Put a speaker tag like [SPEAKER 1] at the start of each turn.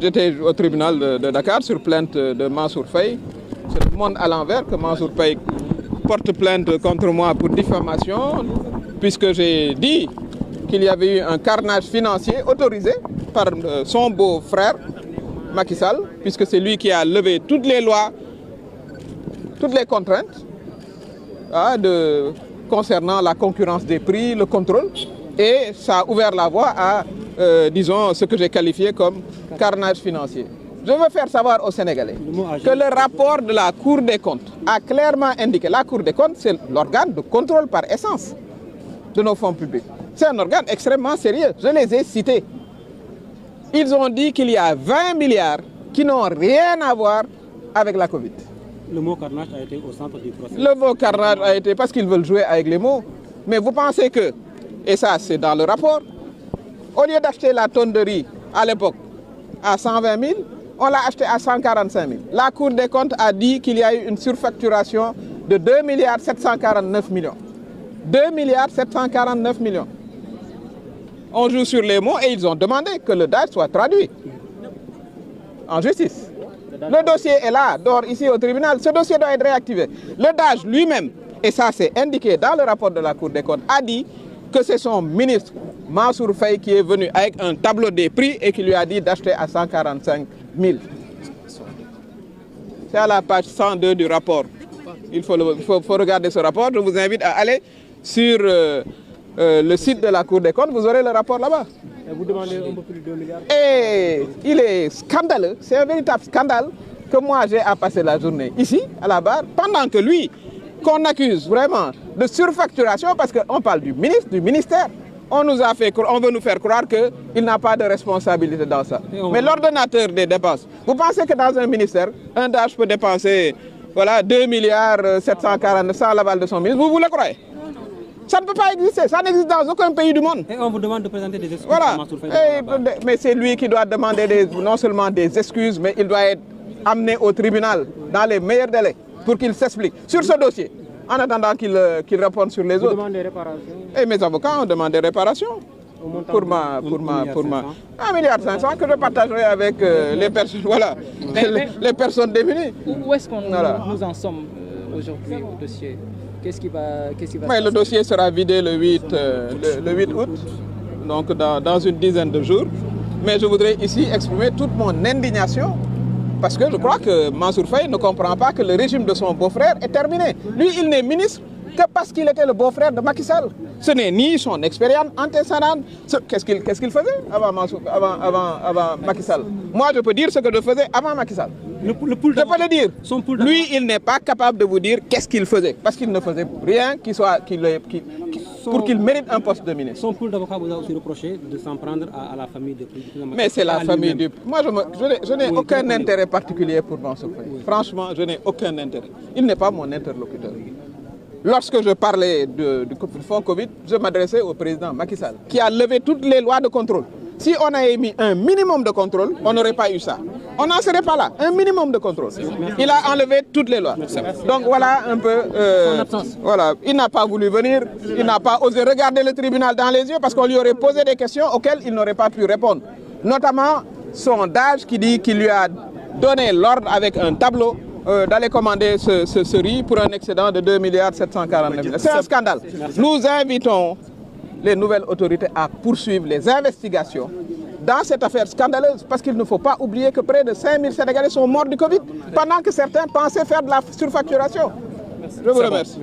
[SPEAKER 1] J'étais au tribunal de Dakar sur plainte de Mansour Faye. C'est le monde à l'envers que Mansour Faye porte plainte contre moi pour diffamation, puisque j'ai dit qu'il y avait eu un carnage financier autorisé par son beau-frère Macky Sall, puisque c'est lui qui a levé toutes les lois, toutes les contraintes concernant la concurrence des prix, le contrôle, et ça a ouvert la voie à, disons, ce que j'ai qualifié comme carnage financier. Je veux faire savoir aux Sénégalais que le rapport de la Cour des comptes a clairement indiqué, la Cour des comptes, c'est l'organe de contrôle par essence de nos fonds publics. C'est un organe extrêmement sérieux, je les ai cités. Ils ont dit qu'il y a 20 milliards qui n'ont rien à voir avec la Covid.
[SPEAKER 2] Le mot carnage a été au centre du procès.
[SPEAKER 1] Le mot carnage a été parce qu'ils veulent jouer avec les mots. Mais vous pensez que, et ça c'est dans le rapport, au lieu d'acheter la tonne de riz à l'époque à 120 000, on l'a acheté à 145 000. La Cour des comptes a dit qu'il y a eu une surfacturation de 2 milliards 749 millions. 2 milliards 749 millions. On joue sur les mots et ils ont demandé que le DAGE soit traduit en justice. Le dossier est là, dehors ici au tribunal. Ce dossier doit être réactivé. Le DAGE lui-même, et ça c'est indiqué dans le rapport de la Cour des comptes, a dit que c'est son ministre Mansour Faye qui est venu avec un tableau des prix et qui lui a dit d'acheter à 145 000. C'est à la page 102 du rapport. Il faut regarder ce rapport. Je vous invite à aller sur le site de la Cour des comptes. Vous aurez le rapport là-bas.
[SPEAKER 2] Et vous demandez un peu plus de 2 milliards.
[SPEAKER 1] Et il est scandaleux. C'est un véritable scandale que moi j'ai à passer la journée ici, à la barre, pendant que lui, qu'on accuse vraiment de surfacturation, parce qu'on parle du ministre, du ministère. On veut nous faire croire qu'il n'a pas de responsabilité dans ça. Mais l'ordonnateur des dépenses, vous pensez que dans un ministère, un DAGE peut dépenser 2 milliards 740 sans l'aval de son ministre? Vous le croyez? Ça ne peut pas exister, ça n'existe dans aucun pays du monde.
[SPEAKER 2] Et on vous demande de présenter des excuses.
[SPEAKER 1] Voilà. Mais c'est lui qui doit demander non seulement des excuses, mais il doit être amené au tribunal dans les meilleurs délais pour qu'il s'explique sur ce dossier, en attendant qu'il réponde sur les autres.
[SPEAKER 2] Vous demandez des réparations.
[SPEAKER 1] Et mes avocats ont demandé des réparations pour ma 1,5 milliard que je partagerai avec les personnes, les personnes démunies.
[SPEAKER 3] Où est-ce qu'on nous en sommes aujourd'hui au dossier? Qu'est-ce qui va se passer?
[SPEAKER 1] Le dossier sera vidé le 8 août, donc dans une dizaine de jours. Mais je voudrais ici exprimer toute mon indignation parce que je crois que Mansour Faye ne comprend pas que le régime de son beau-frère est terminé. Lui, il n'est ministre que parce qu'il était le beau-frère de Macky Sall. Ce n'est ni son expérience antécédente. Qu'est-ce qu'il faisait avant Macky Sall? Moi, je peux dire ce que je faisais avant Macky Sall. Je peux le dire. Lui, il n'est pas capable de vous dire qu'est-ce qu'il faisait. Parce qu'il ne faisait rien pour qu'il mérite un poste de ministre.
[SPEAKER 2] Son pool d'avocats vous a aussi reproché de s'en prendre à la famille de président.
[SPEAKER 1] Mais c'est la famille du... Moi, je n'ai aucun intérêt particulier pour Mansour Faye. Franchement, je n'ai aucun intérêt. Il n'est pas mon interlocuteur. Lorsque je parlais du fonds Covid, je m'adressais au président Macky Sall, qui a levé toutes les lois de contrôle. Si on avait mis un minimum de contrôle, on n'aurait pas eu ça. On n'en serait pas là. Un minimum de contrôle. Il a enlevé toutes les lois. Donc voilà un peu... voilà. Il n'a pas voulu venir. Il n'a pas osé regarder le tribunal dans les yeux parce qu'on lui aurait posé des questions auxquelles il n'aurait pas pu répondre. Notamment son DAGE qui dit qu'il lui a donné l'ordre avec un tableau d'aller commander ce riz pour un excédent de 2 milliards 749 000. C'est un scandale. Nous invitons les nouvelles autorités à poursuivre les investigations dans cette affaire scandaleuse, parce qu'il ne faut pas oublier que près de 5 000 Sénégalais sont morts du Covid, pendant que certains pensaient faire de la surfacturation. Je vous remercie.